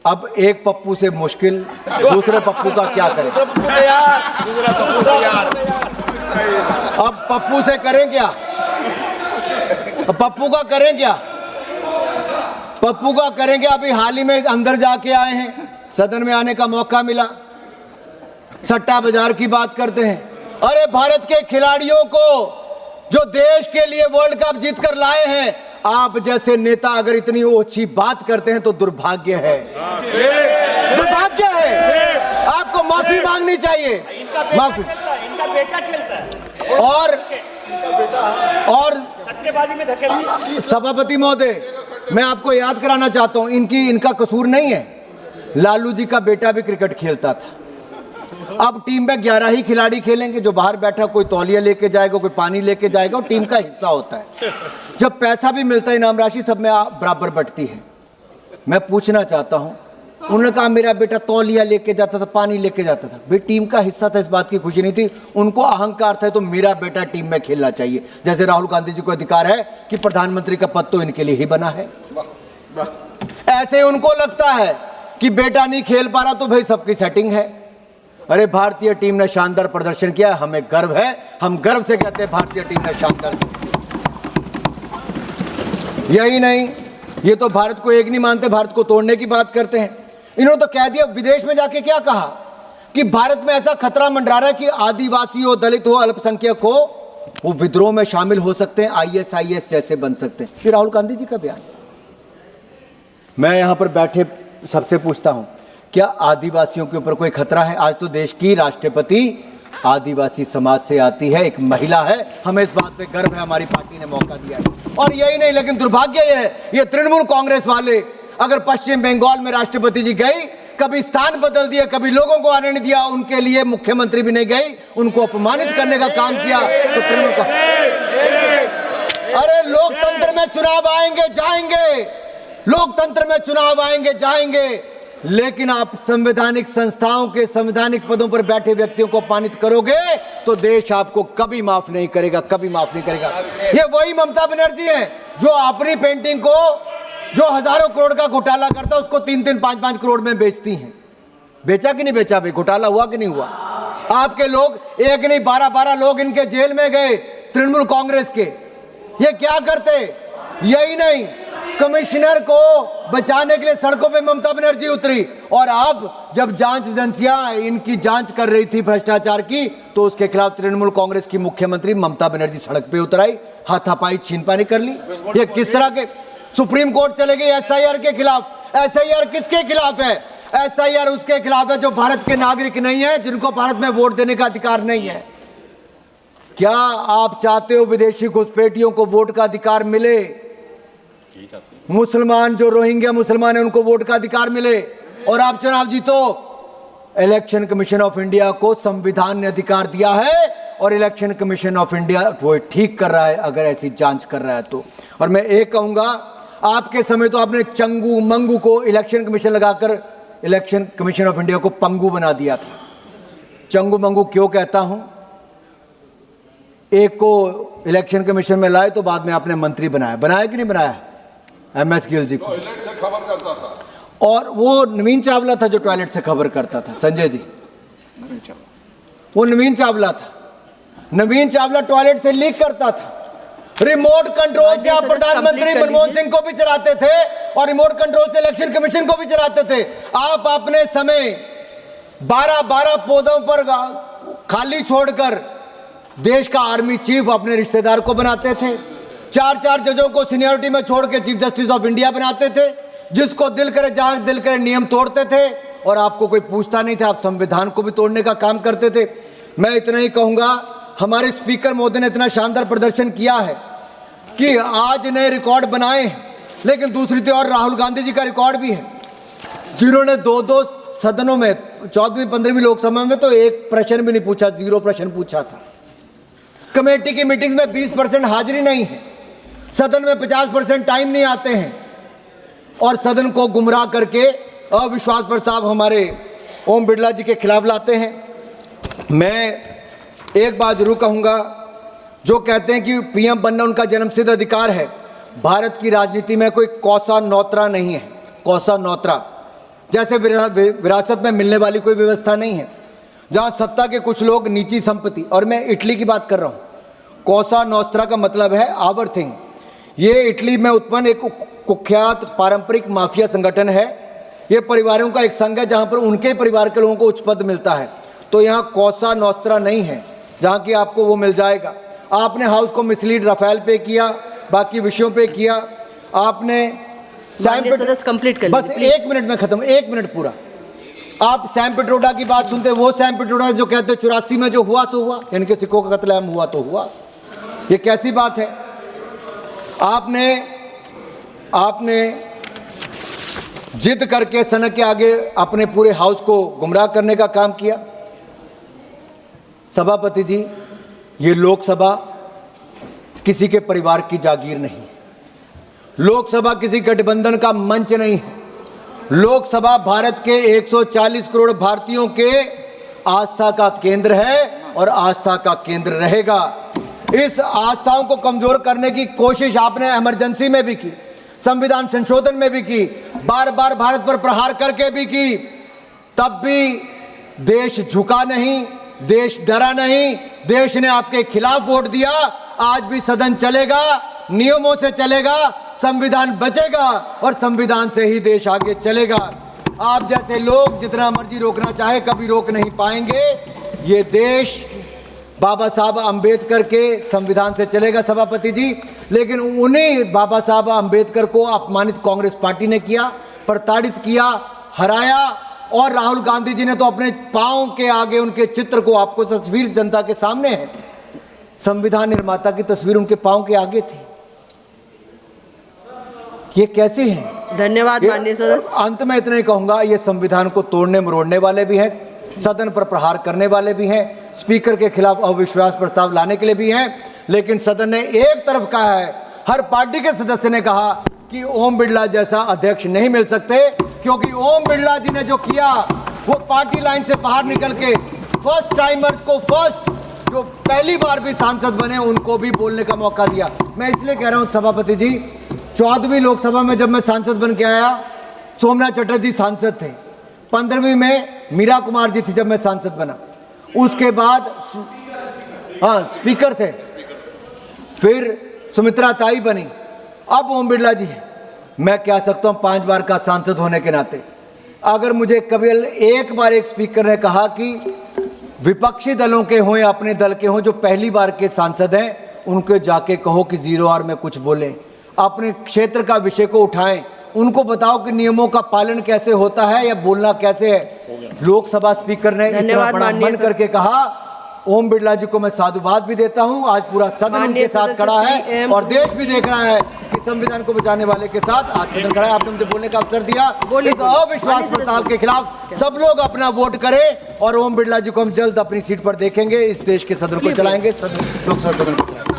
अब एक पप्पू से मुश्किल, दूसरे पप्पू का क्या करें? अब पप्पू से करें क्या? अब पप्पू का करें क्या? पप्पू का करेंगे। अभी हाल ही में अंदर जाके आए हैं, सदन में आने का मौका मिला, सट्टा बाजार की बात करते हैं। अरे भारत के खिलाड़ियों को जो देश के लिए वर्ल्ड कप जीतकर लाए हैं, आप जैसे नेता अगर इतनी ओछी बात करते हैं तो दुर्भाग्य है, दुर्भाग्य है। आपको माफी मांगनी चाहिए, माफी। इनका बेटा चलता है और सट्टेबाजी में धकेल। सभापति महोदय, मैं आपको याद कराना चाहता हूं, इनका कसूर नहीं है। लालू जी का बेटा भी क्रिकेट खेलता था। अब टीम में 11 ही खिलाड़ी खेलेंगे। जो बाहर बैठा कोई तौलिया लेके जाएगा, कोई पानी लेके जाएगा, वो टीम का हिस्सा होता है। जब पैसा भी मिलता है, इनाम राशि सब में बराबर बंटती है। मैं पूछना चाहता हूं, उन्होंने कहा मेरा बेटा तौलिया लेके जाता था, पानी लेके जाता था। भाई टीम का हिस्सा था, इस बात की खुशी नहीं थी। उनको अहंकार था तो मेरा बेटा टीम में खेलना चाहिए। जैसे राहुल गांधी जी को अधिकार है कि प्रधानमंत्री का पद तो इनके लिए ही बना है, ऐसे उनको लगता है कि बेटा नहीं खेल पा रहा तो भाई सबकी सेटिंग है। अरे भारतीय टीम ने शानदार प्रदर्शन किया, हमें गर्व है, हम गर्व से कहते हैं भारतीय टीम ने शानदार। यही नहीं, ये तो भारत को एक नहीं मानते, भारत को तोड़ने की बात करते हैं। इन्होंने तो कह दिया, विदेश में जाके क्या कहा कि भारत में ऐसा खतरा मंडरा रहा है कि आदिवासी हो, दलित हो, अल्पसंख्यक हो, वो विद्रोह में शामिल हो सकते हैं, ISIS जैसे बन सकते हैं। ये राहुल गांधी जी का बयान। मैं यहां पर बैठे सबसे पूछता हूं, क्या आदिवासियों के ऊपर कोई खतरा है? आज तो देश की राष्ट्रपति आदिवासी समाज से आती है, एक महिला है। हमें इस बात पे गर्व है, हमारी पार्टी ने मौका दिया है। और यही नहीं, लेकिन दुर्भाग्य यह है, ये तृणमूल कांग्रेस वाले अगर पश्चिम बंगाल में राष्ट्रपति जी गई, कभी स्थान बदल दिया, कभी लोगों को आने नहीं दिया, उनके लिए मुख्यमंत्री भी नहीं गई, उनको अपमानित करने का काम किया। तो तृणमूल का, अरे लोकतंत्र में चुनाव आएंगे जाएंगे, लोकतंत्र में चुनाव आएंगे जाएंगे, लेकिन आप संवैधानिक संस्थाओं के संवैधानिक पदों पर बैठे व्यक्तियों को अपमानित करोगे तो देश आपको कभी माफ नहीं करेगा, कभी माफ नहीं करेगा। ये वही ममता बनर्जी है जो अपनी पेंटिंग को, जो हजारों करोड़ का घोटाला करता है, उसको 3-3, 5-5 करोड़ में बेचती हैं। बेचा कि नहीं बेचा भाई? घोटाला हुआ कि नहीं हुआ? आपके लोग, एक नहीं 12-12 लोग इनके जेल में गए, तृणमूल कांग्रेस के। ये क्या करते? यही नहीं, कमिश्नर को बचाने के लिए सड़कों पे ममता बनर्जी उतरी। और अब जब जांच एजेंसियां इनकी जांच कर रही थी भ्रष्टाचार की, तो उसके खिलाफ तृणमूल कांग्रेस की मुख्यमंत्री ममता बनर्जी सड़क पे उतर आई, हाथापाई छीनपानी कर ली। ये किस तरह के? सुप्रीम कोर्ट चले गई SIR के खिलाफ। SIR किसके खिलाफ है? SIR उसके खिलाफ है जो भारत के नागरिक नहीं है, जिनको भारत में वोट देने का अधिकार नहीं है। क्या आप चाहते हो विदेशी घुसपैठियों को वोट का अधिकार मिले? मुसलमान जो रोहिंग्या मुसलमान है उनको वोट का अधिकार मिले और आप चुनाव जीतो? इलेक्शन कमीशन ऑफ इंडिया को संविधान ने अधिकार दिया है और इलेक्शन कमीशन ऑफ इंडिया वो ठीक कर रहा है अगर ऐसी जांच कर रहा है तो। और मैं एक कहूंगा, आपके समय तो आपने चंगू मंगू को इलेक्शन कमीशन लगाकर इलेक्शन कमीशन ऑफ इंडिया को पंगू बना दिया था। चंगू मंगू क्यों कहता हूं? एक को इलेक्शन कमीशन में लाए तो बाद में आपने मंत्री बनाया, बनाया कि नहीं बनाया? MS गिल जी को टॉयलेट से खबर करता था। और वो नवीन चावला था जो टॉयलेट से खबर करता था, संजय जी, वो नवीन चावला था। नवीन चावला टॉयलेट से लीक करता था। रिमोट कंट्रोल से आप प्रधानमंत्री मनमोहन सिंह को भी चलाते थे और रिमोट कंट्रोल से इलेक्शन कमीशन को भी चलाते थे। आप अपने समय 12-12 पदों पर खाली छोड़कर देश का आर्मी चीफ अपने रिश्तेदार को बनाते थे। 4-4 जजों को सीनियरिटी में छोड़ के चीफ जस्टिस ऑफ इंडिया बनाते थे। जिसको दिल करे जहां दिल करे नियम तोड़ते थे और आपको कोई पूछता नहीं था। आप संविधान को भी तोड़ने का काम करते थे। मैं इतना ही कहूंगा, हमारे स्पीकर महोदय ने इतना शानदार प्रदर्शन किया है कि आज नए रिकॉर्ड बनाए, लेकिन दूसरी तरफ राहुल गांधी जी का रिकॉर्ड भी है, जिन्होंने 2-2 सदनों में 14वीं 15वीं लोकसभा में तो एक प्रश्न भी नहीं पूछा, 0 प्रश्न पूछा था। कमेटी की मीटिंग में 20% हाजिरी नहीं है, सदन में 50% टाइम नहीं आते हैं और सदन को गुमराह करके अविश्वास प्रस्ताव हमारे ओम बिरला जी के खिलाफ लाते हैं। मैं एक बात जरूर कहूंगा, जो कहते हैं कि PM बनना उनका जन्मसिद्ध अधिकार है, भारत की राजनीति में कोई कौसा नौत्रा नहीं है। कौसा नौत्रा जैसे विरासत में मिलने वाली कोई व्यवस्था नहीं है, जहां सत्ता के कुछ लोग निजी संपत्ति, और मैं इटली की बात कर रहा हूं। कोसा नोस्ट्रा का मतलब है आवर थिंग। ये इटली में उत्पन्न एक कुख्यात पारंपरिक माफिया संगठन है। ये परिवारों का एक संघ है जहां पर उनके परिवार के लोगों को उच्च पद मिलता है। तो यहाँ कोसा नोस्ट्रा नहीं है जहां की आपको वो मिल जाएगा। आपने हाउस को मिसलीड राफेल पे किया, बाकी विषयों पे किया आपने। कंप्लीट कर बस 1 मिनट में खत्म, 1 मिनट पूरा। आप सैम पिट्रोडा की बात सुनते, वो सैम पिट्रोडा जो कहते 84 में जो हुआ सो हुआ, यानी कि सिखों का कत्लेआम हुआ तो हुआ। ये कैसी बात है? आपने जिद करके सनक के आगे अपने पूरे हाउस को गुमराह करने का काम किया। सभापति जी, ये लोकसभा किसी के परिवार की जागीर नहीं, लोकसभा किसी गठबंधन का मंच नहीं है। लोकसभा भारत के 140 करोड़ भारतीयों के आस्था का केंद्र है और आस्था का केंद्र रहेगा। इस आस्थाओं को कमजोर करने की कोशिश आपने इमरजेंसी में भी की, संविधान संशोधन में भी की, बार बार भारत पर प्रहार करके भी की, तब भी देश झुका नहीं, देश डरा नहीं। देश ने आपके खिलाफ वोट दिया। आज भी सदन चलेगा, नियमों से चलेगा, संविधान बचेगा और संविधान से ही देश आगे चलेगा। आप जैसे लोग जितना मर्जी रोकना चाहे कभी रोक नहीं पाएंगे। ये देश बाबा साहब अंबेडकर के संविधान से चलेगा सभापति जी, लेकिन उन्हीं बाबा साहब अंबेडकर को अपमानित कांग्रेस पार्टी ने किया, प्रताड़ित किया, हराया। और राहुल गांधी जी ने तो अपने पांव के आगे उनके चित्र को, आपको तस्वीर जनता के सामने है, संविधान निर्माता की तस्वीर उनके पांव के आगे थी। ये कैसे हैं? धन्यवाद माननीय सदस्य। अंत में इतना ही कहूंगा, ये संविधान को तोड़ने मरोड़ने वाले भी हैं, सदन पर प्रहार करने वाले भी हैं, स्पीकर के खिलाफ अविश्वास प्रस्ताव लाने के लिए भी हैं। लेकिन सदन ने एक तरफ कहा है, हर पार्टी के सदस्य ने कहा कि ओम बिरला जैसा अध्यक्ष नहीं मिल सकते, क्योंकि ओम बिरला जी ने जो किया वो पार्टी लाइन से बाहर निकल के फर्स्ट टाइमर्स को, जो पहली बार भी सांसद बने उनको भी बोलने का मौका दिया। मैं इसलिए कह रहा हूं सभापति जी, 14वीं लोकसभा में जब मैं सांसद बन के आया, सोमनाथ चटर्जी सांसद थे। 15वीं में मीरा कुमार जी थी जब मैं सांसद बना। उसके बाद स्पीकर थे, फिर सुमित्रा ताई बनी, अब ओम बिरला जी हैं। मैं कह सकता हूं 5 बार का सांसद होने के नाते, अगर मुझे कभी एक बार एक स्पीकर ने कहा कि विपक्षी दलों के हों या अपने दल के हों जो पहली बार के सांसद हैं, उनको जाके कहो कि 0 आवर में कुछ बोलें, अपने क्षेत्र का विषय को उठाएं, उनको बताओ कि नियमों का पालन कैसे होता है या बोलना कैसे है। लोकसभा स्पीकर ने इतना बड़ा मन करके कहा। ओम बिरला जी को मैं साधुवाद भी देता हूं। आज पूरा सदन उनके साथ खड़ा है और देश भी देख रहा है कि संविधान को बचाने वाले के साथ आज सदन खड़ा है। आपने मुझे बोलने का अवसर दिया। इस अविश्वास प्रस्ताव के खिलाफ सब लोग अपना वोट करें और ओम बिरला जी को हम जल्द अपनी सीट पर देखेंगे। इस देश के सदन को चलाएंगे, लोकसभा सदन को चलाएंगे।